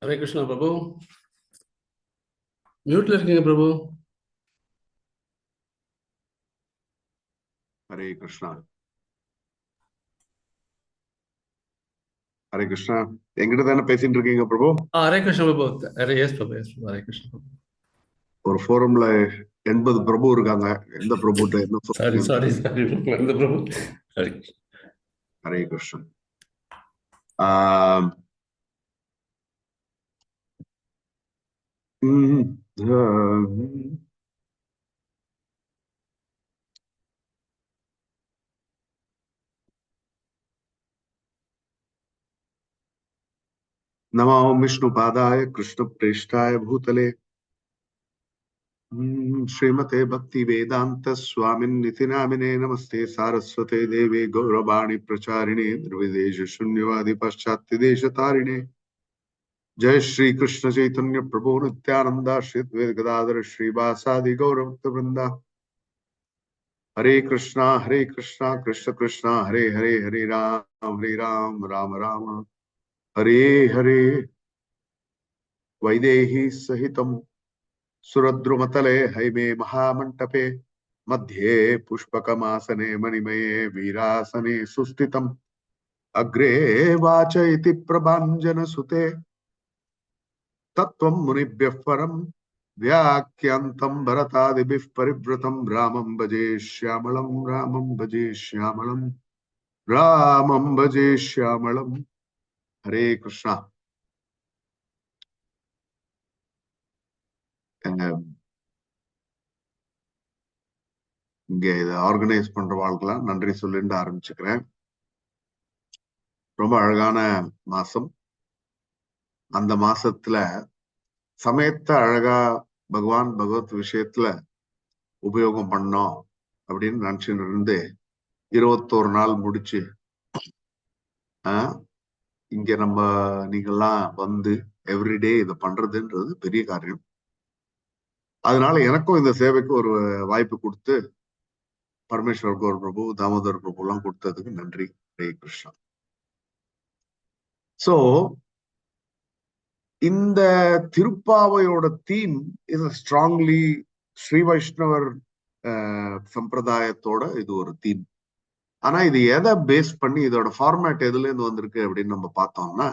ஹரே கிருஷ்ணா பிரபு. மியூட்ல இருக்கீங்க பிரபு. ஹரே கிருஷ்ணா. ஹரே கிருஷ்ணா. எங்கிட்ட தானே பேசிட்டு இருக்கீங்க பிரபு? ஹரே கிருஷ்ணா பிரபு. எஸ் பிரபு, எஸ் பிரபு. ஹரே கிருஷ்ணா பிரபு. ஒரு ஃபோரம்ல 80 பிரபு இருக்காங்க. எந்த பிரபுட்ட என்ன சாரி சொல்றீங்கன்னு சாரி தெரியல. சாரி எந்த பிரபு. ஹரே ஹரே கிருஷ்ணன். ஆஹ் உம் ஆஹ் நமோ விஷ்ணுபாதாய கிருஷ்ண பிரேஷ்டாய பூதலே ஸ்ரீமதே பக்தி வேதாந்த சுவாமிநிதி நாமினே நமஸ்தே சாரஸ்வதே தேவே கௌரவாணி பிரச்சாரிணே நிர்விதேஷ शून्यवादी पाश्चात्य देश तारिणे जय श्री कृष्ण चैतन्य प्रभु नित्यानंदा श्री द्वैत गदाधर श्रीवासादि गौर भक्त वृंदा हरे कृष्णा कृष्ण कृष्णा हरे हरे हरे राम राम राम हरे हरे वैदेही सहितम सुरद्रुमतले हैमे महामंटपे मध्ये पुष्पकमासने मणिमये वीरासने सुस्थितम् अग्रे वाचयति प्रभाञ्जन सुते तत्त्वं मुनिभ्यः परम् व्याख्यान्तं भरतादिभिः परिवृतं रामं भजे श्यामलं रामं भजे श्यामलं. हरे कृष्णा. இங்க இதை ஆர்கனைஸ் பண்றவாளுக்கெல்லாம் நன்றி சொல்லிட்டு ஆரம்பிச்சுக்கிறேன். ரொம்ப அழகான மாசம். அந்த மாசத்துல சமயத்தை அழகா பகவான் பகவத் விஷயத்துல உபயோகம் பண்ணோம் அப்படின்னு நினைச்சுட்டு இருந்து 21 நாள் முடிச்சு இங்க நம்ம நீங்கெல்லாம் வந்து எவ்ரிடே இதை பண்றதுன்றது பெரிய காரியம். அதனால எனக்கும் இந்த சேவைக்கு ஒரு வாய்ப்பு கொடுத்து பரமேஸ்வர் கௌர் பிரபு, தாமோதர் பிரபு எல்லாம் கொடுத்ததுக்கு நன்றி. ஹரே கிருஷ்ணா. சோ இந்த திருப்பாவையோட தீம் இஸ் ஸ்ட்ராங்லி ஸ்ரீ வைஷ்ணவர் சம்பிரதாயத்தோட இது ஒரு தீம். ஆனா இது எதை பேஸ் பண்ணி இதோட ஃபார்மேட் எதுல இருந்து வந்திருக்கு அப்படின்னு நம்ம பார்த்தோம்னா,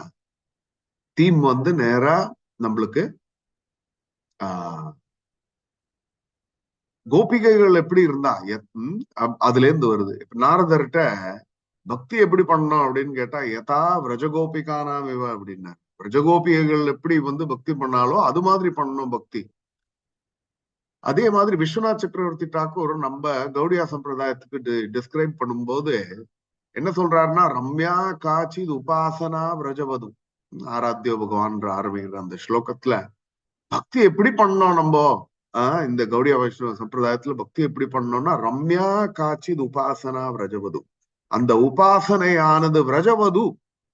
தீம் வந்து நேரா நம்மளுக்கு கோபிகைகள் எப்படி இருந்தா அதுல இருந்து வருது. இப்ப நாரதர்கிட்ட பக்தி எப்படி பண்ணணும் அப்படின்னு கேட்டா, யதா விரஜகோபிகானாம் இவ அப்படின்னா, விரஜகோபிகைகள் எப்படி வந்து பக்தி பண்ணாலோ அது மாதிரி பண்ணணும் பக்தி. அதே மாதிரி விஸ்வநாத் சக்கரவர்த்தி டாக்கூர் நம்ம கௌடியா சம்பிரதாயத்துக்கு டிஸ்கிரைப் பண்ணும்போது என்ன சொல்றாருன்னா, ரம்யா காட்சி உபாசனா விரஜவது ஆராத்தியோ பகவான் ஆரம்பிக்கிற அந்த ஸ்லோகத்துல பக்தி எப்படி பண்ணோம் நம்ம இந்த கௌடியா வைஷ்ணவ சம்பிரதாயத்துல பக்தி எப்படி பண்ணோம்னா, ரம்யா காட்சி உபாசனா விரஜவது, அந்த உபாசனையானது விரஜவது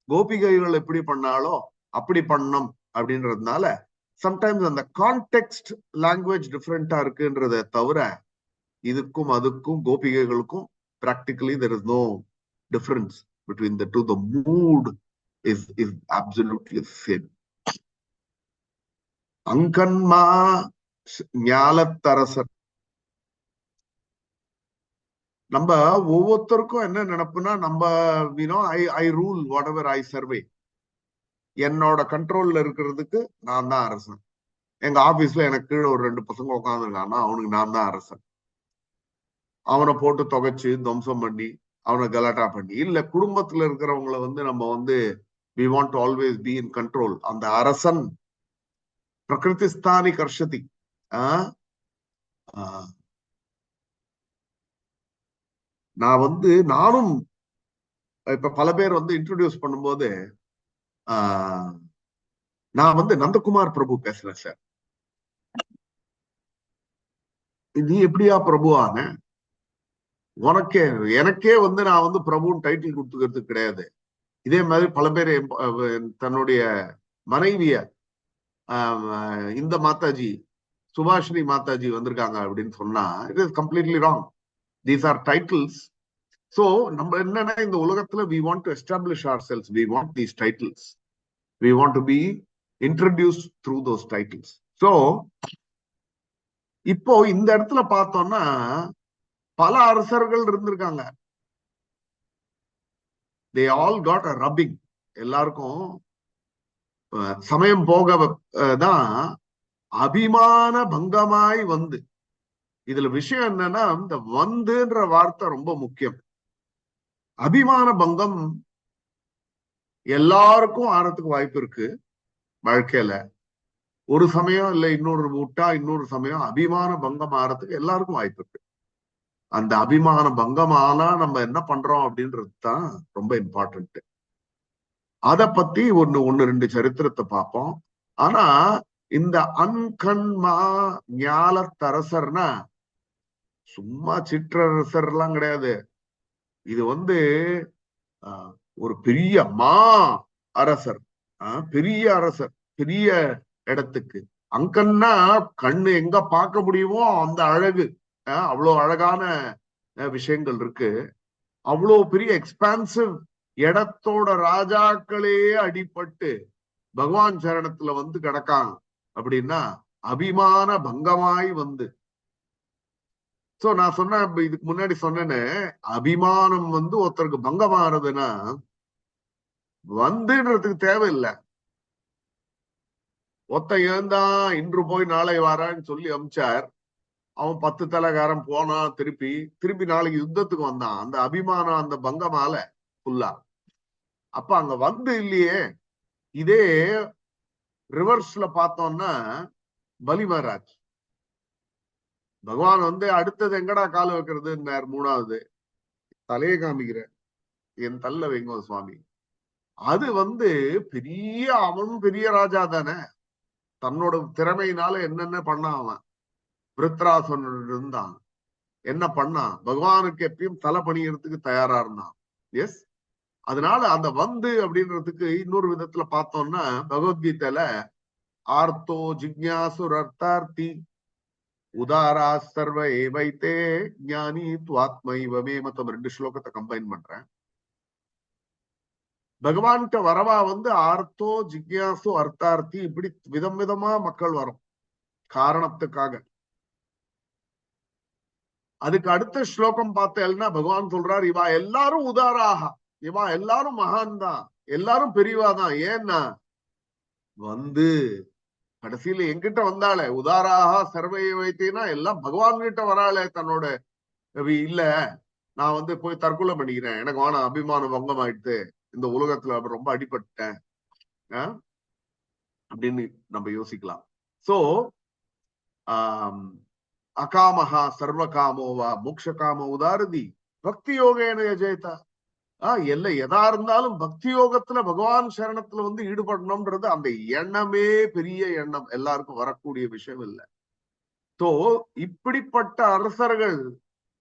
கோபிகைகள் எப்படி பண்ணாலோ அப்படி பண்ணோம் அப்படின்றதுனால சம்டைம்ஸ் அந்த கான்டெக்ஸ்ட் லாங்குவேஜ் டிஃப்ரெண்டா இருக்குன்றத தவிர இதுக்கும் அதுக்கும் கோபிகைகளுக்கும் practically there is no difference between the two. The mood is absolutely same. அங்கன்மா ஞாலத்தரசர். நம்ம ஒவ்வொருத்தருக்கும் என்ன நினைப்புனா, நம்ம I rule whatever I survey, என்னோட கண்ட்ரோல்ல இருக்கிறதுக்கு நான் தான் அரசன். எங்க ஆபீஸ்ல எனக்கு கீழே ஒரு 2 பசங்க உட்காந்துருக்காங்கன்னா அவனுக்கு நான் தான் அரசன். அவனை போட்டு தொகைச்சு துவம்சம் பண்ணி அவனை கலாட்டா பண்ணி, இல்ல குடும்பத்துல இருக்கிறவங்களை வந்து நம்ம வந்து we want to always be in control. அந்த அரசன் பிரகிருதிஸ்தானி கர்ஷதி. நானும் இப்ப பல பேர் வந்து இன்ட்ரோடியூஸ் பண்ணும்போது நான் வந்து நந்தகுமார் பிரபு பேசுறேன் சார். நீ எப்படியா பிரபுவான? எனக்கே வந்து நான் வந்து பிரபுன்னு டைட்டில் கொடுத்துக்கிறது கிடையாது. இதே மாதிரி பல பேர் தன்னுடைய மனைவிய இந்த மாதாஜி சுபாஷினி மாதாஜி வந்திருக்காங்க அப்படின்னு சொன்னா it is completely wrong. These are titles. So நம்ம என்னன்னா, இந்த உலகத்துல we want to establish ourselves, we want these titles, we want to be introduced through those titles. So இப்போ இந்த இடத்துல பார்த்தோம்னா பல அரசர்கள் இருந்திருக்காங்க. they all got a rubbing. எல்லாருக்கும் சமயம் போக தான் அபிமான பங்கமாய் வந்து. இதுல விஷயம் என்னன்னா, இந்த வந்துன்ற வார்த்தை ரொம்ப முக்கியம். அபிமான பங்கம் எல்லாருக்கும் ஆறதுக்கு வாய்ப்பு இருக்கு வாழ்க்கையில. ஒரு சமயம் இல்ல இன்னொரு விட்டா இன்னொரு சமயம் அபிமான பங்கம் ஆறதுக்கு எல்லாருக்கும் வாய்ப்பு இருக்கு. அந்த அபிமான பங்கமானா நம்ம என்ன பண்றோம் அப்படின்றது தான் ரொம்ப இம்பார்ட்டன்ட். அதை பத்தி ஒன்னு ரெண்டு சரித்திரத்தை பார்ப்போம். ஆனா இந்த அன்கண்மா ஞாலத்தரசர்னா சும்மா சிற்றரசர் எல்லாம் கிடையாது. இது ஒரு பெரிய அரசர், பெரிய அரசர், பெரிய இடத்துக்கு. அங்கன்னா கண்ணு எங்க பார்க்க முடியுமோ அந்த அழகு, அவ்வளவு அழகான விஷயங்கள் இருக்கு. அவ்வளவு பெரிய எக்ஸ்பான்சிவ் இடத்தோட ராஜாக்களே அடிபட்டு பகவான் சரணத்துல கிடக்காங்க அப்படின்னா அபிமான பங்கமாய் வந்து. சோ நான் சொன்ன இதுக்கு முன்னாடி சொன்னேன்னு, அபிமானம் ஒருத்தருக்கு பங்கமாறதுன்னா வந்துன்றதுக்கு தேவையில்லை. ஒத்த ஏந்தான் இன்று போய் நாளை வாரான்னு சொல்லி அமிச்சார். அவன் 10 தலைகாரம் போனான், திருப்பி நாளைக்கு யுத்தத்துக்கு வந்தான். அந்த அபிமானம் அந்த பங்கமால ஃபுல்லா. அப்ப அங்க இல்லையே. இதே ரிவர்ஸ்ல பார்த்தோம்னா பலி மகாராஜ் பகவான் அடுத்தது எங்கடா கால வைக்கிறதுன்னார். 3வது தலையை காமிக்கிற என் தள்ள வைங்கோ சுவாமி. அது அவனும் பெரிய ராஜா தானே. தன்னோட திறமையினால என்னென்ன பண்ணான் அவன். விருத்ராசன் இருந்தான், என்ன பண்ணான், பகவானுக்கு எப்பயும் தலை பணியறதுக்கு தயாரா இருந்தான். எஸ், அதனால அந்த அப்படின்றதுக்கு இன்னொரு விதத்துல பார்த்தோம்னா பகவத்கீதையில ஆர்த்தோ ஜிக்ஞாசுர் அர்த்தார்த்தி உதாரா சர்வ ஏவைத்தே ஞானி துவாத்மைவமே மொத்தம் 2 ஸ்லோகத்தை கம்பைன் பண்றேன். பகவான்கிட்ட வரவா ஆர்த்தோ ஜிக்யாசு அர்த்தார்த்தி இப்படி விதம் விதமா மக்கள் வரும் காரணத்துக்காக. அதுக்கு அடுத்த ஸ்லோகம் பார்த்தேன்னா பகவான் சொல்றார், இவா எல்லாரும் உதாராக, இவா எல்லாரும் மகான் தான், எல்லாரும் பெரியவாதான். ஏன்னா கடைசியில என்கிட்ட வந்தாளே உதாராக சர்வையை வைத்தீங்கன்னா எல்லாம் பகவான் கிட்ட வராளே. தன்னோட இல்ல நான் போய் தற்கொலை பண்ணிக்கிறேன், எனக்கு வேணாம், அபிமானம் பங்கம் ஆயிடுத்து, இந்த உலகத்துல ரொம்ப அடிபட்டேன் அப்படின்னு நம்ம யோசிக்கலாம். சோ அகாமஹா சர்வ காமோவா மோக்ஷ காமோ உதாரதி பக்தி யோகேன ஜெயதா. எதா இருந்தாலும் பக்தி யோகத்துல பகவான் சரணத்துல ஈடுபடணும்ன்றது அந்த எண்ணமே பெரிய எண்ணம், எல்லாருக்கும் வரக்கூடிய விஷயம் இல்லை. சோ இப்படிப்பட்ட அரசர்கள்,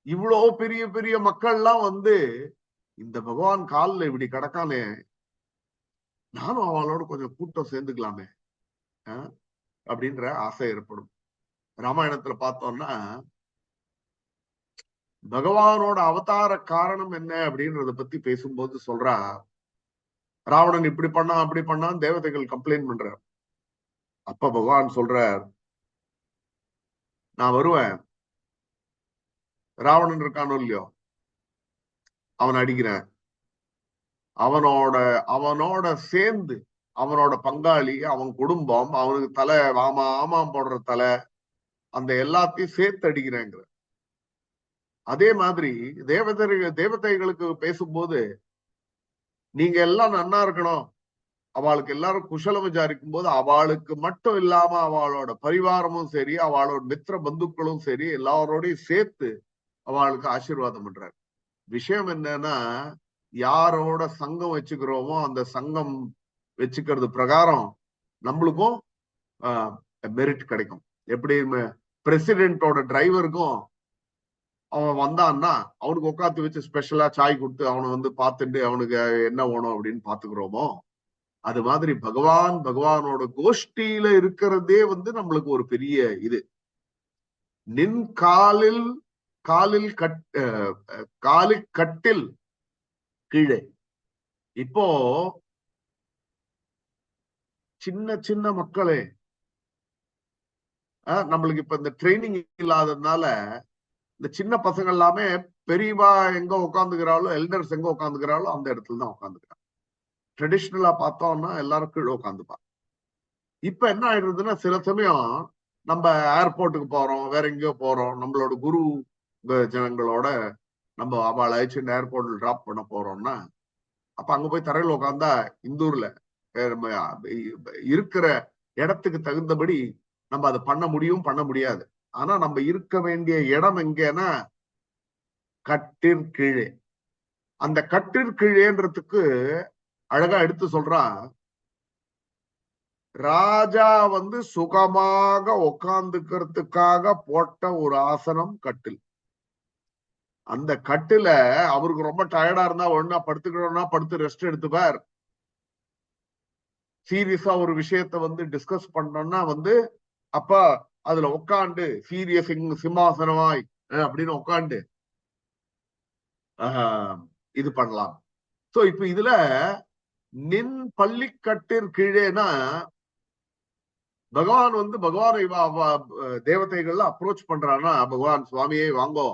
இவ்வளவு பெரிய பெரிய மக்கள்லாம் இந்த பகவான் காலில் இப்படி கிடக்கானே, நானும் அவளோட கொஞ்சம் கூட்டம் சேர்ந்துக்கலாமே அப்படின்ற ஆசை ஏற்படும். ராமாயணத்துல பார்த்தோம்னா பகவானோட அவதார காரணம் என்ன அப்படின்றத பத்தி பேசும்போது சொல்றா, ராவணன் இப்படி பண்ணா அப்படி பண்ணான்னு தேவதைகள் கம்ப்ளைண்ட் பண்றார். அப்ப பகவான் சொல்றார், நான் வருவேன், ராவணன் இருக்கானோ இல்லையோ அவன் அடிக்கிறேன், அவனோட சேர்ந்து அவனோட பங்காளி, அவன் குடும்பம், அவனுக்கு தலை ஆமாம் போடுற தலை, அந்த எல்லாத்தையும் சேர்த்து அடிக்கிறேங்கிற. அதே மாதிரி தேவதைகளுக்கு பேசும்போது நீங்க எல்லாம் நன்னா இருக்கணும், அவளுக்கு எல்லாரும் குஷலம் விசாரிக்கும் போது அவளுக்கு மட்டும் இல்லாம அவளோட பரிவாரமும் சரி, அவளோட மித்திர பந்துக்களும் சரி, எல்லாரோடையும் சேர்த்து அவளுக்கு ஆசீர்வாதம் பண்றாரு. விஷயம் என்னன்னா, யாரோட சங்கம் வச்சுக்கிறோமோ அந்த சங்கம் வச்சுக்கிறது பிரகாரம் நம்மளுக்கும் மெரிட் கிடைக்கும். எப்படி பிரசிடென்டோட டிரைவருக்கும் அவன் வந்தான்னா அவனுக்கு உட்காந்து வச்சு ஸ்பெஷலா சாய் கொடுத்து அவனை பார்த்துட்டு அவனுக்கு என்ன வேணும் அப்படின்னு பாத்துக்கிறோமோ, அது மாதிரி பகவானோட கோஷ்டியில இருக்கிறதே நம்மளுக்கு ஒரு பெரிய இது. நின் காலில் கட்டில் கீழே. இப்போ சின்ன சின்ன மக்களே, நம்மளுக்கு இப்ப இந்த ட்ரைனிங் இல்லாததுனால இந்த சின்ன பசங்க எல்லாமே பெரியவா எங்க உட்காந்துக்கிறாளோ, எல்டர்ஸ் எங்க உட்காந்துக்கிறாளோ அந்த இடத்துல தான் உட்காந்துக்கிறாங்க. ட்ரெடிஷ்னலா பார்த்தோம்னா எல்லாரும் கீழே உட்காந்துப்பாங்க. இப்ப என்ன ஆயிடுறதுன்னா, சில சமயம் நம்ம ஏர்போர்ட்டுக்கு போறோம், வேற எங்கேயோ போறோம், நம்மளோட குரு ஜனங்களோட நம்ம அவளை அழைச்சு ஏர்போர்ட்ல டிராப் பண்ண போறோம்னா, அப்ப அங்க போய் தரையில உட்காந்தா இந்தூர்ல நம்ம இருக்கிற இடத்துக்கு தகுந்தபடி நம்ம அதை பண்ண முடியும், பண்ண முடியாது. ஆனா நம்ம இருக்க வேண்டிய இடம் எங்கன்னா கட்டிற்கீழே. அந்த கட்டிற்கீழேன்றதுக்கு அழகா எடுத்து சொல்றா, ராஜா சுகமாக உட்கார்ந்துக்கிறதுக்காக போட்ட ஒரு ஆசனம் கட்டில். அந்த கட்டில அவருக்கு ரொம்ப டயர்டா இருந்தா ஒண்ணா படுத்துக்கணும்னா படுத்து ரெஸ்ட் எடுத்துப்பார். சீரியஸா ஒரு விஷயத்த டிஸ்கஸ் பண்ணோம்னா அப்ப அதுல உட்காந்து சீரியஸ் சிம்மாசனமாய் அப்படின்னு உட்காந்து இது பண்ணலாம். சோ இப்ப இதுல நின் பள்ளிக்கட்டிற் கீழேனா பகவான் பகவானை தேவதைகள்ல அப்ரோச் பண்றான்னா, பகவான் சுவாமியே வாங்கோ,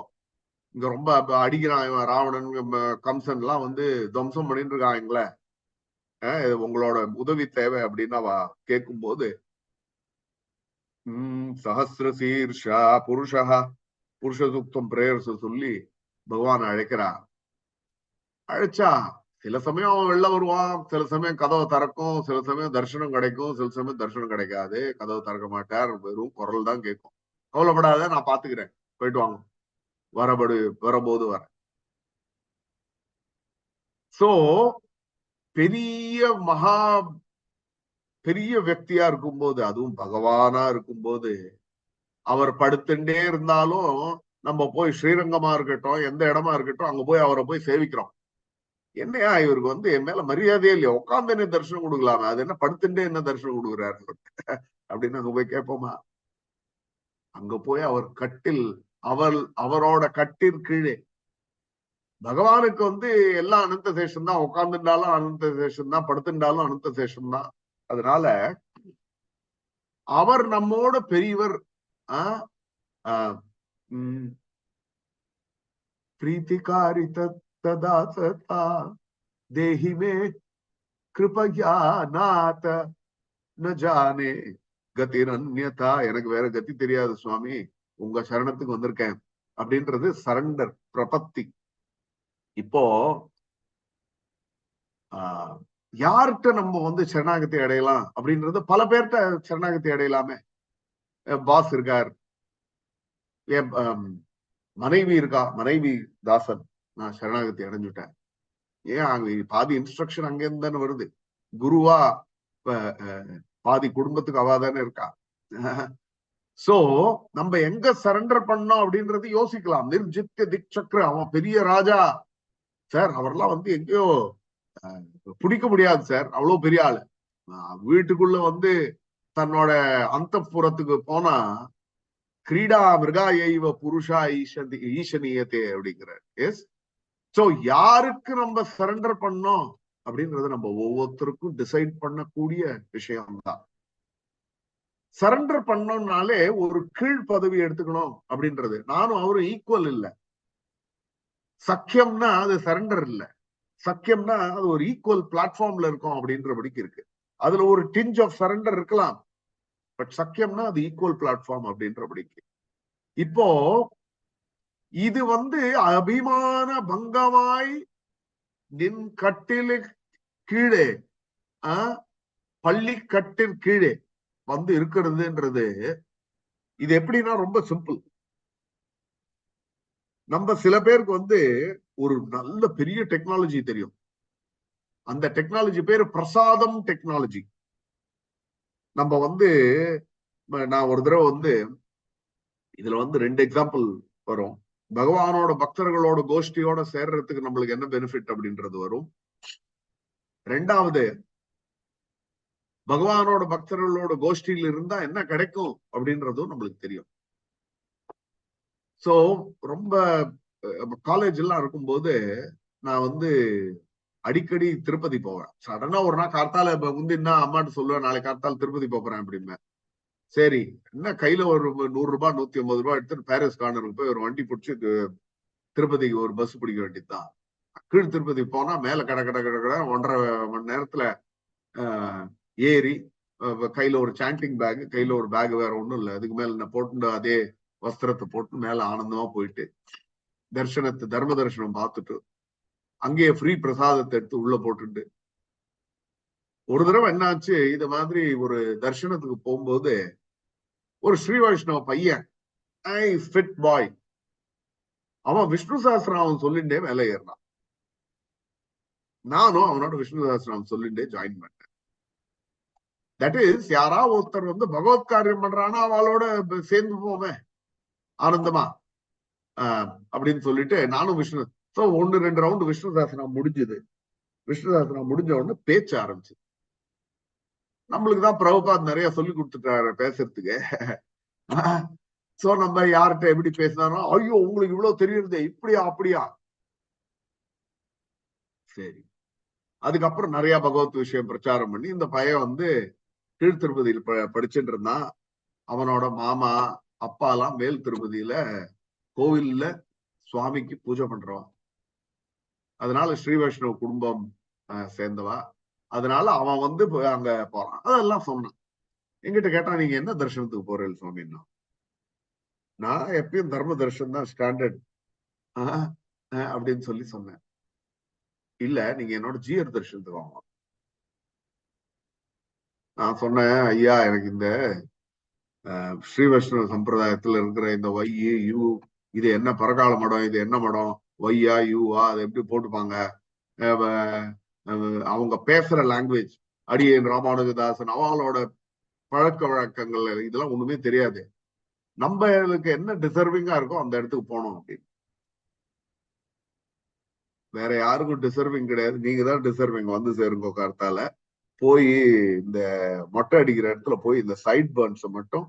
இங்க ரொம்ப அடிக்கிறான் இவன் ராவணன் கம்சன் எல்லாம் துவம்சம் பண்ணிட்டு இருக்காங்களே, உங்களோட உதவி தேவை அப்படின்னு அவ கேட்கும் போது சஹசிர சீர்ஷா புருஷா புருஷ சுத்தம் பிரேயர்ஸ் சொல்லி பகவான் அழைக்கிறா. அழைச்சா சில சமயம் அவன் வெளில வருவான், சில சமயம் கதவை திறக்கும், சில சமயம் தரிசனம் கிடைக்கும், சில சமயம் தரிசனம் கிடைக்காது, கதவை திறக்க மாட்டார், வெறும் குரல் தான் கேட்கும். கவலைப்படாத, நான் பாத்துக்கிறேன், போயிட்டு வாங்க, வரபோது வர. சோ பெரிய பெரிய வியக்தியா இருக்கும்போது, அதுவும் பகவானா இருக்கும்போது, அவர் படுத்துட்டே இருந்தாலும் நம்ம போய் ஸ்ரீரங்கமா இருக்கட்டும், எந்த இடமா இருக்கட்டும், அங்க போய் அவரை போய் சேவிக்கிறோம். என்னையா இவருக்கு என் மேல மரியாதையே இல்லையா, உட்காந்து என்ன தரிசனம் கொடுக்கலாமே, அது என்ன படுத்துட்டே என்ன தரிசனம் கொடுக்குறாரு அப்படின்னு அங்க போய் கேட்போமா? அங்க போய் அவர் கட்டில், அவரோட கட்டிற் கீழே. பகவானுக்கு எல்லாம் அனந்த சேஷம் தான், உட்கார்ந்துட்டாலும் அனந்த சேஷம் தான், படுத்துட்டாலும் அனந்த சேஷம் தான். அதனால அவர் நம்மோட பெரியவர். பிரீத்திகாரி ததாசதா தேஹிமே கிருபயா நாத ந ஜானே கதிரன்யதா. எனக்கு வேற கதி தெரியாது சுவாமி, உங்க சரணத்துக்கு வந்திருக்கேன் அப்படின்றது சரண்டர் பிரபத்தி. இப்போ யார்கிட்ட நம்ம சரணாகதி அடையலாம் அப்படின்றது, பல பேர்கிட்ட சரணாகதி அடையலாமே. பாஸ் இருக்கார், மனைவி இருக்கா, மனைவி தாசன், நான் சரணாகதி அடைஞ்சுட்டேன். ஏன் பாதி இன்ஸ்ட்ரக்ஷன் அங்கிருந்து தானே வருது. குருவா பாதி குடும்பத்துக்கு அவாதானே இருக்கா. சோ நம்ம எங்க சரண்டர் பண்ணோம் அப்படின்றது யோசிக்கலாம். நிர்ஜித்ய திக்சக்ர, அவன் பெரிய ராஜா சார், அவர்லாம் எங்கேயோ பிடிக்க முடியாது சார், அவ்வளவு பெரிய ஆளு. வீட்டுக்குள்ள தன்னோட அந்த புறத்துக்கு போனா கிரீடா மிருகாயைவ புருஷா ஈசனியத்தே அப்படிங்கிறார். எஸ். சோ யாருக்கு நம்ம சரண்டர் பண்ணோம் அப்படின்றது நம்ம ஒவ்வொருத்தருக்கும் டிசைட் பண்ணக்கூடிய விஷயம்தான். சரண்டர் பண்ணோம்னாலே ஒரு கீழ் பதவி எடுத்துக்கணும் அப்படின்றது. நானும் அவரும் ஈக்குவல் இல்ல. சக்கியம்னா அது சரண்டர் இல்ல. சக்கியம்னா அது ஒரு ஈக்குவல் பிளாட்ஃபார்ம்ல இருக்கும் அப்படின்றபடிக்கு இருக்கு. அதுல ஒரு டிஞ்ச் ஆஃப் சரண்டர் இருக்கலாம், பட் சக்கியம்னா அது ஈக்குவல் பிளாட்ஃபார்ம் அப்படின்றபடிக்கு. இப்போ இது அபிமான பங்கமாய் நின் கட்டிலு கீழே, பள்ளி கட்டில் கீழே இருக்கிறதுன்றது, இது எப்படின்னா ரொம்ப சிம்பிள். நம்ம சில பேருக்கு ஒரு நல்ல பெரிய டெக்னாலஜி தெரியும். அந்த டெக்னாலஜி பேரு பிரசாதம் டெக்னாலஜி. நம்ம நான் ஒரு தடவை இதுல 2 எக்ஸாம்பிள் வரும். பகவானோட பக்தர்களோட கோஷ்டியோட சேர்றதுக்கு நம்மளுக்கு என்ன பெனிஃபிட் அப்படின்றது வரும். 2வது, பகவானோட பக்தர்களோட கோஷ்டியில் இருந்தா என்ன கிடைக்கும் அப்படின்றதும் நம்மளுக்கு தெரியும். சோ ரொம்ப காலேஜ் எல்லாம் இருக்கும்போது நான் அடிக்கடி திருப்பதி போவேன். சடனா ஒரு நாள் கார்த்தால முந்தினா அம்மாட்ட சொல்லுவேன், நாளைக்கு கார்த்தால திருப்பதி போறேன் அப்படின்னு. சரி, என்ன கையில ஒரு 100 ரூபாய் 150 ரூபாய் எடுத்துட்டு பாரிஸ் கார்னருக்கு போய் ஒரு வண்டி பிடிச்சி திருப்பதிக்கு ஒரு பஸ் பிடிக்க வேண்டியதுதான். கீழ் திருப்பதி போனா மேல கட கட கட கட 1.5 மணி நேரத்துல ஏறி கையில ஒரு சாண்டிங் பேக், கையில ஒரு பேக், வேற ஒண்ணும் இல்லை. அதுக்கு மேல நான் போட்டு அதே வஸ்திரத்தை போட்டு மேல ஆனந்தமா போயிட்டு தர்ம தரிசனம் பார்த்துட்டு அங்கேயே ஃப்ரீ பிரசாதத்தை எடுத்து உள்ள போட்டுட்டு ஒரு தடவை என்னாச்சு, இது மாதிரி ஒரு தர்சனத்துக்கு போகும்போது ஒரு ஸ்ரீ வைஷ்ணவ பையன், ஃபிட் பாய், அவன் விஷ்ணு சஹஸ்ரநாமம் சொல்லிட்டே மேல ஏறினான். நானும் அவனோட விஷ்ணு சஹஸ்ரநாமம் சொல்லிட்டே ஜாயின் பண்ணேன். தட் இஸ், யாராவது ஒருத்தர் வந்து பகவத் காரியம் பண்றான்னா அவளோட சேர்ந்து போவேன் ஆனந்தமா அப்படின்னு சொல்லிட்டு நானும் விஷ்ணு. சோ 1-2 ரவுண்டு விஷ்ணு சஹஸ்ரநாமம் முடிஞ்சது. விஷ்ணு சஹஸ்ரநாமம் முடிஞ்ச உடனே பேச்ச ஆரம்பிச்சு. நம்மளுக்குதான் பிரபுபாத் நிறைய சொல்லி கொடுத்துட்டாரு பேசுறதுக்கு. சோ நம்ம யார்கிட்ட எப்படி பேசினாரோ, ஐயோ உங்களுக்கு இவ்வளவு தெரியுறதே, இப்படியா அப்படியா. சரி, அதுக்கப்புறம் நிறைய பகவத் விஷயம் பிரச்சாரம் பண்ணி இந்த பையன் வந்து கீழ் திருப்பதியில் படிச்சுட்டு இருந்தான். அவனோட மாமா அப்பா எல்லாம் மேல் திருப்பதியில கோவில்ல சுவாமிக்கு பூஜை பண்றவன். அதனால ஸ்ரீ வைஷ்ணவ குடும்பம் சேர்ந்தவா. அதனால அவன் வந்து அங்க போறான். அதெல்லாம் சொன்னான். எங்கிட்ட கேட்டா, நீங்க என்ன தரிசனத்துக்கு போறீங்க சுவாமின்னா, நான் எப்பயும் தர்ம தரிசனம் தான் ஸ்டாண்டர்ட் அப்படின்னு சொல்லி சொன்னேன். இல்ல, நீங்க என்னோட ஜீயர் தரிசனத்துக்கு வாங்க. நான் சொன்னேன், ஐயா எனக்கு இந்த ஸ்ரீ வைஷ்ணவ சம்பிரதாயத்துல இருக்கிற இந்த ஒய் யூ, இது என்ன பரகால மடம், இது என்ன மடம், ஒய்யா யூவா, அதை எப்படி போட்டுப்பாங்க, அவங்க பேசுற லாங்குவேஜ், அடியேன் ராமானுஜதாசன் அவளோட பழக்க வழக்கங்கள் இதெல்லாம் ஒண்ணுமே தெரியாது. நம்மளுக்கு என்ன டிசர்விங்கா இருக்கோ அந்த இடத்துக்கு போனோம் அப்படின்னு. வேற யாருக்கும் டிசர்விங் கிடையாது, நீங்க தான் டிசர்விங். வந்து சேருங்க கார்த்தால போய் இந்த மொட்டை அடிக்கிற இடத்துல போய் இந்த சைட் பர்ன்ஸ் மட்டும்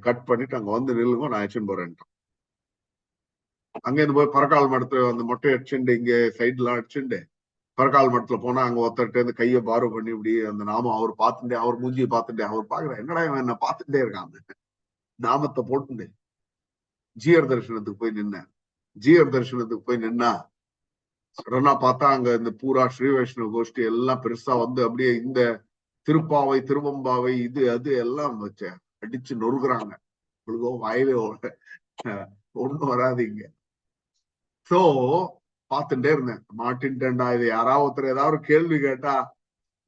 கட் பண்ணிட்டு அங்க வந்து நில்லுங்க, நான் அடிச்சுன்னு போறேன்ட்டான். அங்க இருந்து போய் பரக்கால் மடத்துல அந்த மொட்டை அடிச்சுண்டு இங்க சைட்லாம் அடிச்சுண்டு பரக்கால் மடத்துல போனா அங்க ஒருத்தர்கிட்ட இருந்து கையை பாரோ பண்ணி இப்படி அந்த நாமம் அவர் பார்த்துட்டே, அவர் மூஞ்சியை பார்த்துட்டே, அவர் பாக்குறேன் என்னடா இவன் என்ன பார்த்துட்டே இருக்கான், நாமத்தை போட்டு ஜீயர் தரிசனத்துக்கு போய் நின்னேன். ஜீயர் தரிசனத்துக்கு போய் நின்னா சடனா பார்த்தா அங்க இந்த பூரா ஸ்ரீ வைஷ்ணவ கோஷ்டி எல்லாம் பெருசா வந்து அப்படியே இந்த திருப்பாவை திருவம்பாவை இது அது எல்லாம் வச்ச அடிச்சு நொறுக்குறாங்க. வாயவே ஒண்ணும் வராதிங்க. சோ பார்த்துட்டே இருந்தேன், மாட்டின்டா. இது யாராவது ஒருத்தர் ஏதாவது கேள்வி கேட்டா,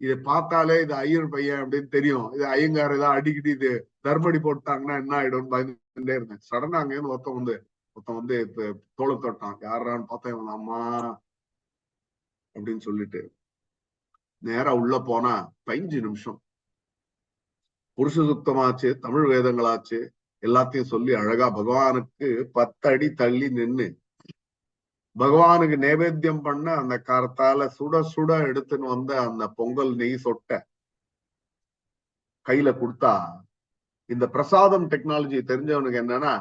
இதை பார்த்தாலே இது ஐயர் பையன் அப்படின்னு தெரியும், இது ஐயங்கார் ஏதாவது அடிக்கடி இது தர்மடி போட்டாங்கன்னா என்ன ஆயிடும் பயந்துட்டே இருந்தேன். சடனா அங்க இருந்து ஒருத்தன் வந்து தோளை தொட்டான். யாரான்னு பார்த்தா இவன் அம்மா அப்படின்னு சொல்லிட்டு நேரா உள்ள போனா 15 நிமிஷம் புருஷ சுத்தமாச்சு, தமிழ் வேதங்களாச்சு, எல்லாத்தையும் சொல்லி அழகா பகவானுக்கு 10 அடி தள்ளி நின்னு பகவானுக்கு நைவேத்தியம் பண்ண அந்த காரத்தால சுட சுட எடுத்துன்னு வந்த அந்த பொங்கல் நெய் சொட்ட கையில கொடுத்தா, இந்த பிரசாதம் டெக்னாலஜி தெரிஞ்சவனுக்கு என்னன்னா,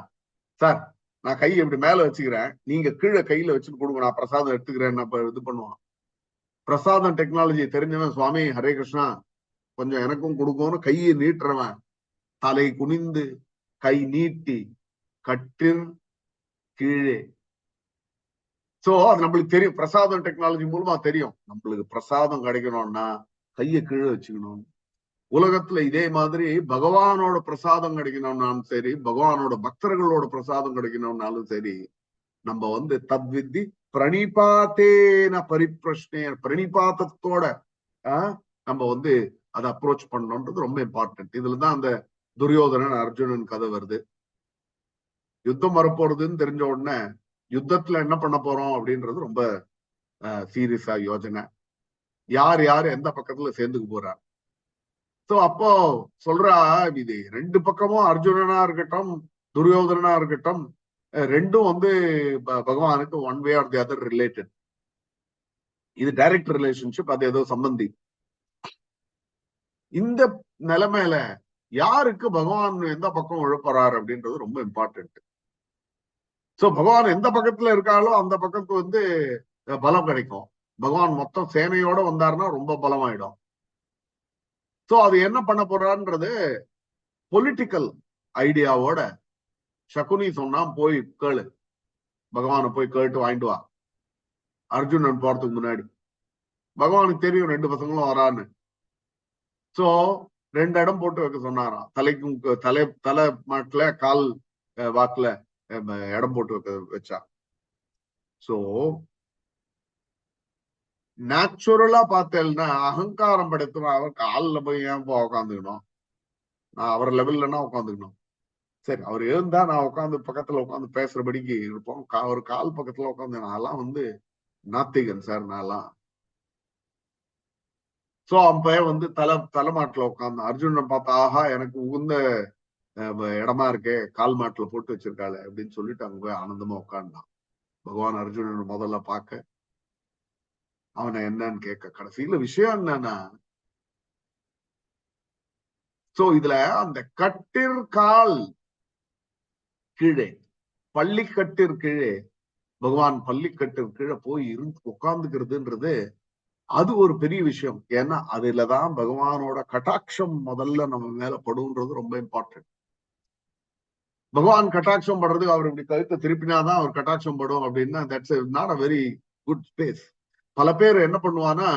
சார் நான் கையை இப்படி மேல வச்சுக்கிறேன், நீங்க கீழே கையில வச்சுட்டு கொடுங்க, நான் பிரசாதம் எடுத்துக்கிறேன் இது பண்ணுவான். பிரசாதம் டெக்னாலஜி தெரிஞ்சவன், சுவாமி ஹரே கிருஷ்ணா கொஞ்சம் எனக்கும் கொடுக்கும்னு கையை நீட்டுறவன் தலை குனிந்து கை நீட்டி கட்டில் கீழே. சோ அது நம்மளுக்கு தெரியும், பிரசாதம் டெக்னாலஜி மூலமா தெரியும் நம்மளுக்கு பிரசாதம் கிடைக்கணும்னா கையை கீழே வச்சுக்கணும். உலகத்துல இதே மாதிரி பகவானோட பிரசாதம் கிடைக்கணும்னாலும் சரி, பகவானோட பக்தர்களோட பிரசாதம் கிடைக்கணும்னாலும் சரி, நம்ம வந்து தத்வித்தி பிரணிபாத்தேன பரிப்பிரஷ்னே, பிரணிபாத்தத்தோட நம்ம வந்து அதை அப்ரோச் பண்ணணும்ன்றது ரொம்ப இம்பார்ட்டன்ட். இதுலதான் அந்த துரியோதனன் அர்ஜுனன் கதை வருது. யுத்தம் வரப்போறதுன்னு தெரிஞ்ச உடனே யுத்தத்துல என்ன பண்ண போறோம் அப்படின்றது ரொம்ப சீரியஸா யோஜனை. யார் யாரு எந்த பக்கத்துல சேர்ந்துக்கு போறார். சோ அப்போ சொல்றா, இது 2 பக்கமும் அர்ஜுனனா இருக்கட்டும் துரியோதனா இருக்கட்டும், ரெண்டும் வந்து பகவானுக்கு one way or the other related. இது டைரக்ட் ரிலேஷன்ஷிப், அது ஏதோ சம்பந்தி. இந்த நிலைமையில யாருக்கு பகவான் எந்த பக்கம் உழப்பறாரு அப்படின்றது ரொம்ப இம்பார்ட்டன்ட். சோ பகவான் எந்த பக்கத்துல இருக்காலோ அந்த பக்கத்துக்கு வந்து பலம் கிடைக்கும். பகவான் மொத்தம் சேனையோட வந்தாருன்னா ரொம்ப பலமாயிடும். சோ அது என்ன பண்ண போறான்றது பொலிட்டிக்கல் ஐடியாவோட சகுனி சொன்னா, போய் கேளு, பகவானை போய் கேட்டு வாங்கிட்டு வா அர்ஜுனன் போறதுக்கு முன்னாடி. பகவானுக்கு தெரியும் 2 பசங்களும் வரான்னு. சோ 2 இடம் போட்டு வைக்க சொன்னாராம். தலைக்கும் தலை மாட்டுல கால் வாக்குல இடம் போட்டு வச்சா. சோ நேச்சுரலா பார்த்தேன்னா அகங்காரம் படைத்தவன் அவர் காலில் போய் ஏன் உட்காந்துக்கணும்? நான் அவர் லெவல்லன்னா உட்காந்துக்கணும். சரி, அவர் இருந்தா நான் உட்காந்து பக்கத்துல உட்காந்து பேசுறபடிக்கு இருப்போம். ஒரு கால் பக்கத்துல உட்காந்து நான்லாம் நாத்திகன் சார் நான்லாம். சோ அப்ப தலைமாட்டுல உட்காந்து அர்ஜுனன் பார்த்தா, ஆஹா எனக்கு உகுந்த இடமா இருக்கே, கால் மாட்டுல போட்டு வச்சிருக்காளே அப்படின்னு சொல்லிட்டு அங்க போய் ஆனந்தமா உட்கார்ந்தான். பகவான் அர்ஜுனன் முதல்ல பார்க்க, அவனை என்னன்னு கேட்க, கடைசியில விஷயம் என்னன்னா, சோ இதுல அந்த கால் கீழே, பள்ளிக்கட்டிற் கீழே, பகவான் பள்ளிக்கட்டிற் கீழே போய் உட்கார்ந்துக்கிறதுன்றது அது ஒரு பெரிய விஷயம். ஏன்னா அதுலதான் பகவானோட கட்டாட்சம் முதல்ல நம்ம மேல படுன்றது ரொம்ப இம்பார்ட்டன்ட். பகவான் கட்டாட்சம் படுறதுக்கு அவர் இப்படி கழுத்தை திருப்பினாதான் அவர் கட்டாட்சம் படும் அப்படின்னா that's not a very good space. பல பேர் என்ன பண்ணுவானா,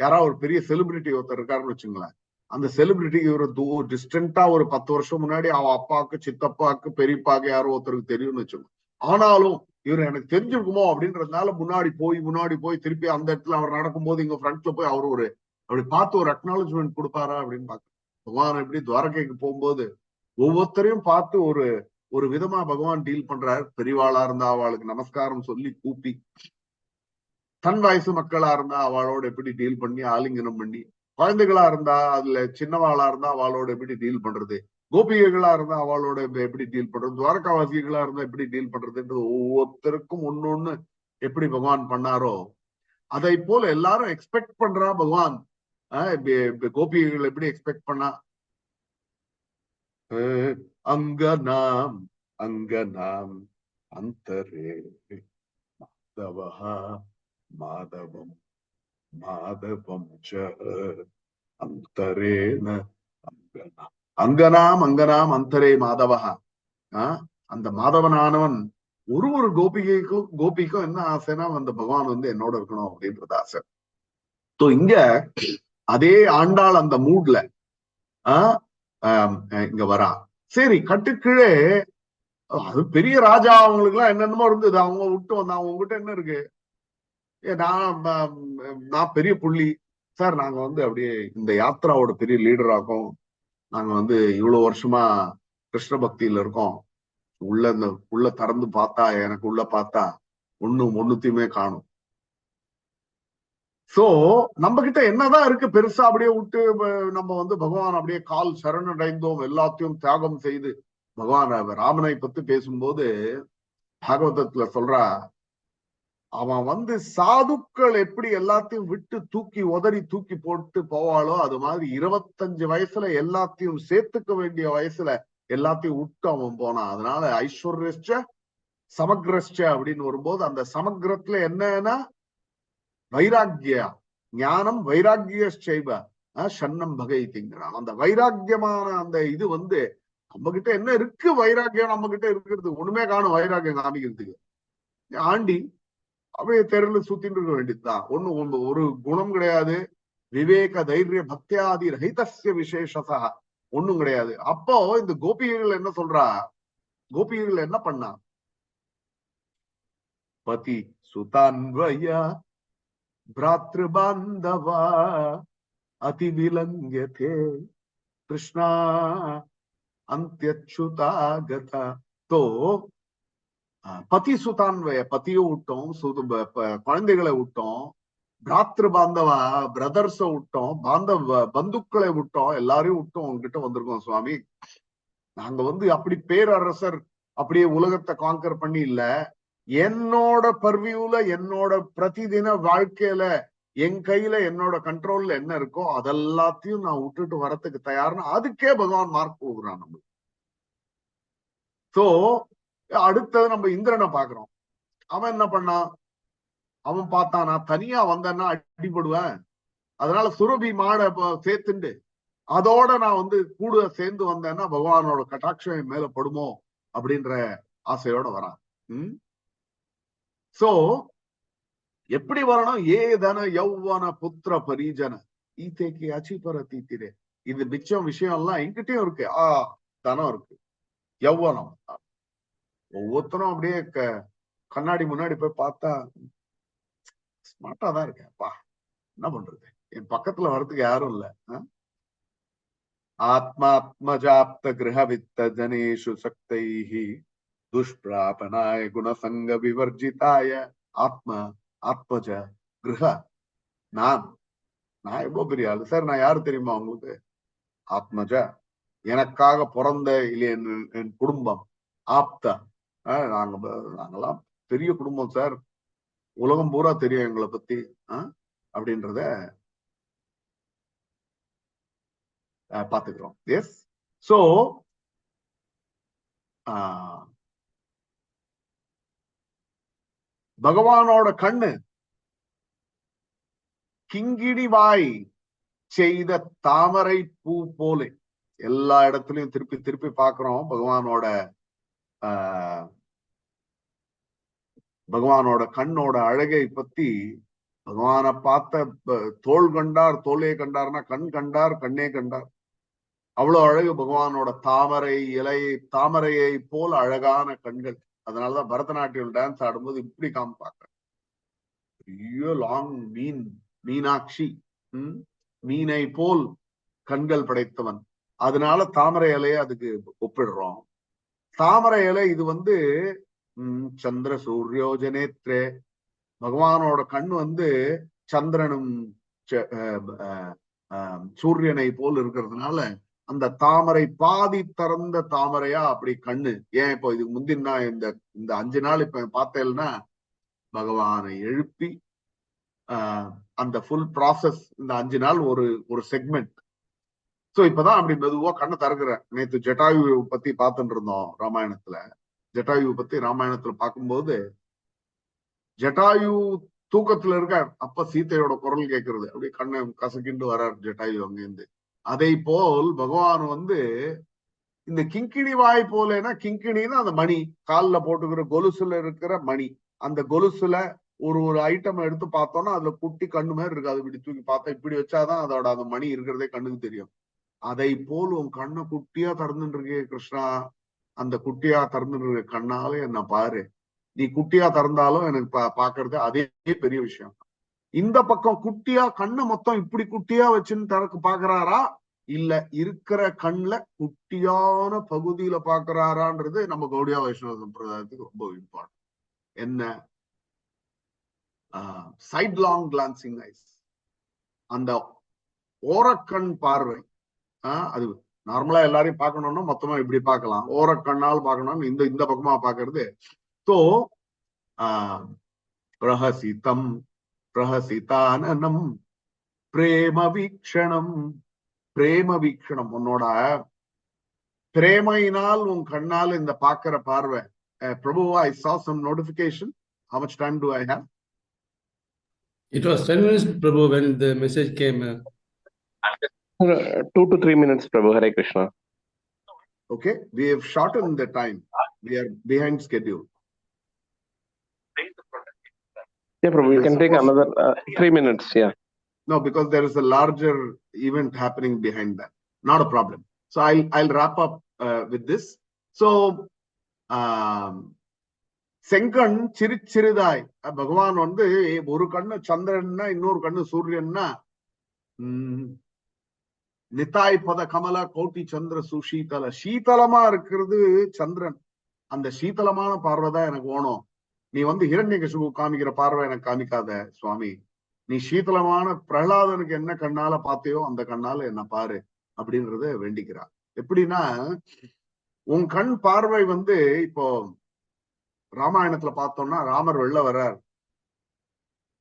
யாராவது ஒரு பெரிய செலிபிரிட்டி ஒருத்தர் இருக்காருன்னு வச்சுங்களேன், அந்த செலிபிரிட்டி இவர் டிஸ்டன்டா ஒரு 10 வருஷம் முன்னாடி அவன் அப்பாவுக்கு, சித்தப்பாவுக்கு, பெரியப்பாக்கு யாரோ ஒருத்தருக்கு தெரியும்னு வச்சுக்கோங்க. ஆனாலும் இவர் எனக்கு தெரிஞ்சிருக்குமோ அப்படின்றதுனால முன்னாடி போய் திருப்பி அந்த இடத்துல அவர் நடக்கும்போது இங்க ஃப்ரண்ட்ல போய் அவர் அப்படி பார்த்து ஒரு அக்னாலஜ்மெண்ட் கொடுப்பாரா அப்படின்னு பார்க்க. பகவான் எப்படி துவாரகைக்கு போகும்போது ஒவ்வொருத்தரையும் பார்த்து ஒரு விதமா பகவான் டீல் பண்றாரு. பெரியவாளா இருந்தா அவளுக்கு நமஸ்காரம் சொல்லி கூப்பி, தன் வயசு மக்களா இருந்தா அவளோட எப்படி டீல் பண்ணி ஆலிங்கனம் பண்ணி, குழந்தைகளா இருந்தா அதுல சின்னவாளா இருந்தா அவளோட எப்படி டீல் பண்றது, கோபிகைகளா இருந்தா அவளோட எப்படி டீல் பண்றது, துவாரகாவாசிகளா இருந்தா எப்படி டீல் பண்றதுன்றது ஒவ்வொருத்தருக்கும் ஒன்னொன்னு எப்படி பகவான் பண்ணாரோ அதை போல எல்லாரும் எக்ஸ்பெக்ட் பண்றா பகவான். கோபிகைகள் எப்படி எக்ஸ்பெக்ட் பண்ணா, அங்கநாம் அங்கநாம் அந்தரே மாதவஹா மாதவம் மாதவம் ச அந்தரேன அங்கனாம் அங்கனாம் அந்தரே மாதவஹா. அந்த மாதவனானவன் ஒரு கோபிக்கும் என்ன ஆசைன்னா, அந்த பகவான் என்னோட இருக்கணும் அப்படின்றது ஆசை. இங்க அதே ஆண்டாள் அந்த மூட்ல இங்க வரா. சரி, கட்டுக்கீழே அது பெரிய ராஜா, அவங்களுக்கு எல்லாம் என்னென்னமோ இருந்தது, அவங்க விட்டு வந்தாங்க. அவங்க கிட்ட என்ன இருக்கு? நான் பெரிய புள்ளி சார், நாங்க அப்படியே இந்த யாத்திராவோட பெரிய லீடர் ஆகும், நாங்க இவ்வளவு வருஷமா கிருஷ்ண பக்தியில இருக்கோம். உள்ள திறந்து பார்த்தா, எனக்கு உள்ள பார்த்தா ஒண்ணுத்தையுமே காணும். சோ நம்ம கிட்ட என்னதான் இருக்கு பெருசா? அப்படியே விட்டு நம்ம பகவான் அப்படியே கால் சரணடைந்தோம், எல்லாத்தையும் தியாகம் செய்து. பகவான் ராமனை பத்தி பேசும்போது பாகவதத்துல சொல்றா, அவன் சாதுக்கள் எப்படி எல்லாத்தையும் விட்டு தூக்கி உதறி தூக்கி போட்டு போவாளோ, அது மாதிரி 25 வயசுல எல்லாத்தையும் சேர்த்துக்க வேண்டிய வயசுல எல்லாத்தையும் விட்டு அவன் போனான். அதனால ஐஸ்வர்யஸ்ச சமக்ரஸ்ச அப்படின்னு வரும்போது அந்த சமக்ரத்துல என்னன்னா வைராக்கியா ஞானம், வைராக்கிய செய்வ சன்னம் பகைத்திங்கிறான். அந்த வைராக்கியமான அந்த இது நம்ம கிட்ட என்ன இருக்கு? வைராக்கியம் நம்ம கிட்ட இருக்கிறது ஒண்ணுமே காணும். வைராக்கியம் காமிக்கிறதுக்கு ஆண்டி அப்படியே தெருல சுத்தின்னு இருக்க வேண்டியதுதான். ஒரு குணம் கிடையாது. விவேக தைரிய பக்தியாதி ரஹிதஸ்ய விசேஷதா ஒண்ணும் கிடையாது. அப்போ இந்த கோபிகைகள் என்ன சொல்றா? கோபிகைகள் என்ன பண்ணா? பதி சுதான்வயா பிராத்ரு பாந்தவா அதிவிலங்கியதே கிருஷ்ணா அந்தியச்சுதாகதா. தோ பதி சுதான்வய, பத்தியை விட்டோம், குழந்தைகளை விட்டோம், பிராத்ரு பாந்தவா பிரதர்ஸ விட்டோம், பந்துக்களை விட்டோம், எல்லாரையும் விட்டோம், உங்ககிட்ட வந்திருக்கோம் சுவாமி. நாங்க அப்படி பேரரசர் அப்படியே உலகத்தை காங்கர் பண்ணி இல்ல, என்னோட பர்வியூல என்னோட பிரதிதின வாழ்க்கையில என் கையில என்னோட கண்ட்ரோல்ல என்ன இருக்கோ அதெல்லாத்தையும் நான் விட்டுட்டு வரத்துக்கு தயார்னு அதுக்கே பகவான் மார்க் போகிறான் நம்ம. சோ அடுத்தது நம்ம இந்திரனை பாக்குறோம். அவன் என்ன பண்ணான்? அவன் பார்த்தான், நான் தனியா வந்தேன்னா அடிபடுவேன், அதனால சுரபி மாடை சேர்த்துண்டு அதோட நான் வந்து கூட சேர்ந்து வந்தேன்னா பகவானோட கட்டாட்சம் மேல படுமோ அப்படின்ற ஆசையோட வரான். சோ எப்படி வரணும்? ஏதன யௌவன புத்திர பரிஜன ஈத்தேக்கு அச்சிபர தீத்திரே. இது மிச்சம் விஷயம் எல்லாம் என்கிட்டயும் இருக்கு. தனம் இருக்கு, யௌவனம். ஒவ்வொருத்தரும் அப்படியே கண்ணாடி முன்னாடி போய் பார்த்தா ஸ்மார்ட்டா தான் இருக்கேன், பா என்ன பண்றது, என் பக்கத்துல வர்றதுக்கு யாரும் இல்ல. ஆத்மாத்மஜாப்த கிரகவித்த ஜனேஷு சக்தைஹி துஷ்பிராபனாய குணசங்க விவர்ஜிதாய ஆத்ம ஆத்மஜ கிரக. நான் எவ்வளவு பெரிய ஆளு சார், நான் யாரு தெரியுமா உங்களுக்கு? ஆத்மஜ, எனக்காக பிறந்த இல்லையா என் குடும்பம். ஆப்த, நாங்கெல்லாம் பெரிய குடும்பம் சார், உலகம் பூரா தெரியும் எங்களை பத்தி அப்படின்றத பாத்துக்கிறோம். எஸ். சோ பகவானோட கண்ணு கிங்கிணி வாய் செய்த தாமரை பூ போல. எல்லா இடத்துலயும் திருப்பி திருப்பி பாக்குறோம் பகவானோட கண்ணோட அழகை பத்தி. பகவானை பார்த்த தோல் கண்டார், தோலே கண்டார்னா கண் கண்டார், கண்ணே கண்டார். அவ்வளவு அழகு பகவானோட தாமரை தாமரையை போல் அழகான கண்கள். அதனாலதான் பரதநாட்டியம் டான்ஸ் ஆடும்போது இப்படி காமிப்பாங்க, பெரிய லாங் மீனாட்சி, மீனை போல் கண்கள் படைத்தவன். அதனால தாமரை இலையை அதுக்கு ஒப்பிடுறோம். தாமரை இலை இது வந்து சந்திர சூரியோஜனேத்ரே. பகவானோட கண் வந்து சந்திரனும் சூரியனை போல் இருக்கிறதுனால அந்த தாமரை பாதி திறந்த தாமரையா அப்படி கண்ணு. ஏன் இப்போ இதுக்கு முந்தினா இந்த 5 நாள் இப்ப பார்த்தேன்னா பகவானை எழுப்பி அந்த ஃபுல் ப்ராசஸ் இந்த 5 நாள் ஒரு செக்மெண்ட். சோ இப்பதான் அப்படி மெதுவா கண்ணை திறக்கிறேன். நேற்று ஜட்டாயு பத்தி பார்த்துட்டு இருந்தோம் ராமாயணத்துல. ஜட்டாயு பத்தி ராமாயணத்துல பார்க்கும்போது ஜட்டாயு தூக்கத்துல இருக்கார், அப்ப சீத்தையோட குரல் கேட்கறது, அப்படியே கண்ணை கசக்கிண்டு வர்றார் ஜட்டாயு அங்கிருந்து. அதை போல் பகவான் வந்து இந்த கிங்கிணி வாய் போலனா, கிங்கிணின்னா அந்த மணி, காலில் போட்டுக்கிற கொலுசுல இருக்கிற மணி. அந்த கொலுசுல ஒரு ஐட்டம் எடுத்து பார்த்தோம்னா அதுல குட்டி கண்ணு மாதிரி இருக்கு. அது இப்படி தூக்கி பார்த்தா இப்படி வச்சாதான் அதோட அந்த மணி இருக்கிறதே கண்ணுக்கு தெரியும். அதை போல் உன் கண்ணை குட்டியா திறந்துட்டு இருக்கே கிருஷ்ணா, அந்த குட்டியா திறந்துட்டு இருக்க கண்ணால என்ன பாரு. நீ குட்டியா திறந்தாலும் எனக்கு பாக்குறது அதே பெரிய விஷயம். இந்த பக்கம் குட்டியா கண்ணை மொத்தம் இப்படி குட்டியா வச்சுன்னு திறக்கு பாக்குறாரா, இல்ல இருக்கிற கண்ணுல குட்டியான பகுதியில பாக்குறாரான்றது நம்ம கௌடியா வைஷ்ணவ சம்பிரதாயத்துக்கு ரொம்ப இம்பார்ட்டன்ட். என்ன? சைட் லாங் கிளான்சிங் ஐஸ், அந்த ஓரக்கண் பார்வை. அது நார்மலா எல்லாரையும் பார்க்கணும்னா மொத்தமா இப்படி பார்க்கலாம், ஓரக்கண்ணால் பார்க்கணும்னு இந்த பக்கமா பாக்குறது. சோ பிரஹசிதம் பிரஹசிதானனம் பிரேம வீக்ஷணம். பிரேம வீக்ஷணம், உன்னோட பிரேமையினால் உன் கண்ணால் இந்த பாக்குற பார்வை. Prabhu, I saw some notification. How much time do I have? It was 10 minutes, Prabhu, when the message came. 2 to 3 minutes, Prabhu. Hare Krishna. Okay, we have shortened the time. We are behind schedule. Yeah, Prabhu, you can take another 3 minutes. Yeah. No, because there is a larger event happening behind that. Not a problem. So I'll wrap up with this. So செங்கண் சிறிதாய். பகவான் வந்து ஒரு கண்ணு சந்திரன்னா இன்னொரு கண்ணு சூரியன்னா நிதாய் பத கமல கோட்டி சந்திர சுஷீதல. சீதளமா இருக்கிறது சந்திரன். அந்த சீதளமான பார்வை தான் எனக்கு வேணும். நீ வந்து ஹிரண்யகசிபு காமிக்கிற பார்வை எனக்கு காமிக்காத சுவாமி. நீ சீதளமான பிரகலாதனுக்கு என்ன கண்ணால பார்த்தையோ அந்த கண்ணால என்ன பாரு அப்படின்றத வேண்டிக்கிறார். எப்படின்னா உன் கண் பார்வை வந்து இப்போ ராமாயணத்துல பார்த்தோம்னா ராமர் வெளில வர்றார்.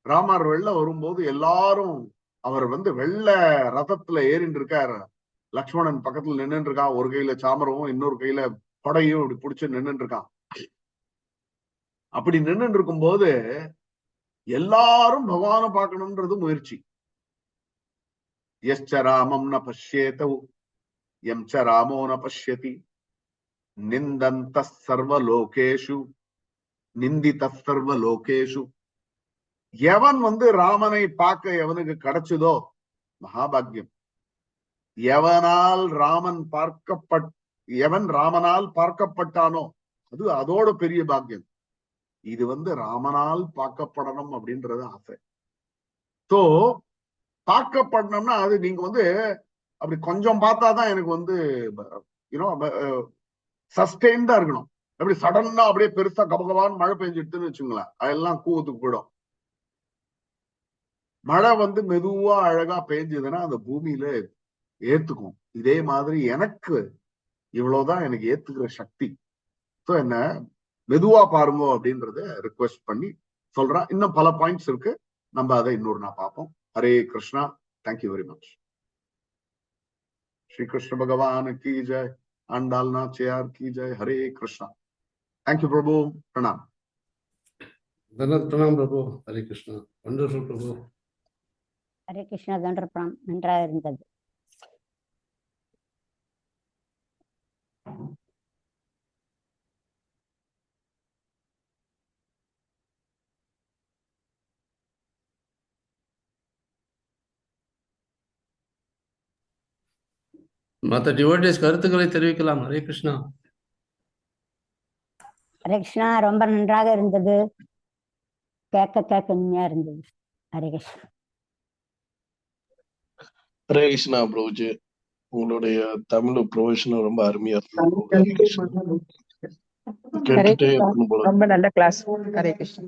ராமர் வெளில வரும்போது எல்லாரும் அவர் வந்து வெள்ள ரதத்துல ஏறிட்டு இருக்காரு. லக்ஷ்மணன் பக்கத்துல நின்றுட்டு இருக்கான். ஒரு கையில சாமரமும் இன்னொரு கையில கொடையும் இப்படி பிடிச்சு நின்றுட்டு இருக்கான். அப்படி நின்றுட்டு இருக்கும்போது எல்லாரும் பகவானை பார்க்கணும்ன்றது முயற்சி. யஸ்ச ராமம் ந பஷ்யேதௌ யம் ச ராமோ ந பஷ்யதி நிந்தந்த சர்வ லோகேஷு நிந்தித சர்வ லோகேஷு. எவன் ராமனை பார்க்க எவனுக்கு கிடைச்சதோ மகாபாகியம். எவனால் எவன் ராமனால் பார்க்கப்பட்டானோ அது அதோட பெரிய பாக்கியம். இது ராமனால் பார்க்கப்படணும் அப்படின்றது ஆசை. சோ பார்க்கப்படணும்னா அது நீங்க அப்படி கொஞ்சம் பார்த்தாதான் எனக்கு சஸ்டெயின்டா இருக்கணும். அப்படி சடனா அப்படியே பெருசா கபகபான்னு மழை பெஞ்சிடுதுன்னு வச்சுங்களேன், அதெல்லாம் கூவத்துக்கு போயிடும். மழை மெதுவா அழகா பெஞ்சதுன்னா அந்த பூமியில ஏத்துக்கும். இதே மாதிரி எனக்கு இவ்வளவுதான் எனக்கு ஏத்துக்கிற சக்தி. ஸோ என்ன மெதுவா பாருங்க அப்படின்றத ரிக்வெஸ்ட் பண்ணி சொல்றேன். இன்னும் பல பாயிண்ட்ஸ் இருக்கு, நம்ம அதை இன்னொரு நான் பார்ப்போம். Hare Krishna. Thank you very much. Shri Krishna भगवान की जय, आंडाल नाचियार की जय. हरे कृष्णा. थैंक यू प्रभु. प्रणाम. प्रणाम प्रभु. हरे कृष्णा. वंडरफुल प्रभु. ஹரே கிருஷ்ணா. தண்டர்பணம். நன்றாக இருந்தது. மற்ற டிவோட்டிஸ் கருத்துக்களை தெரிவிக்கலாம். ஹரே கிருஷ்ணா. ஹரே கிருஷ்ணா. ரொம்ப நன்றாக இருந்தது. கேட்க இனிமையா இருந்தது. ஹரே கிருஷ்ணா. ஹரே கிருஷ்ணா பிரபுஜி, உங்களுடைய தமிழ் ப்ரொஃபஷனும் ரொம்ப அருமையா இருக்கு. கேட்டுட்டே இருக்கணும் போல. ரொம்ப நல்ல கிளாஸ். ஹரே கிருஷ்ணா.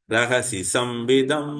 रहसि संविदम्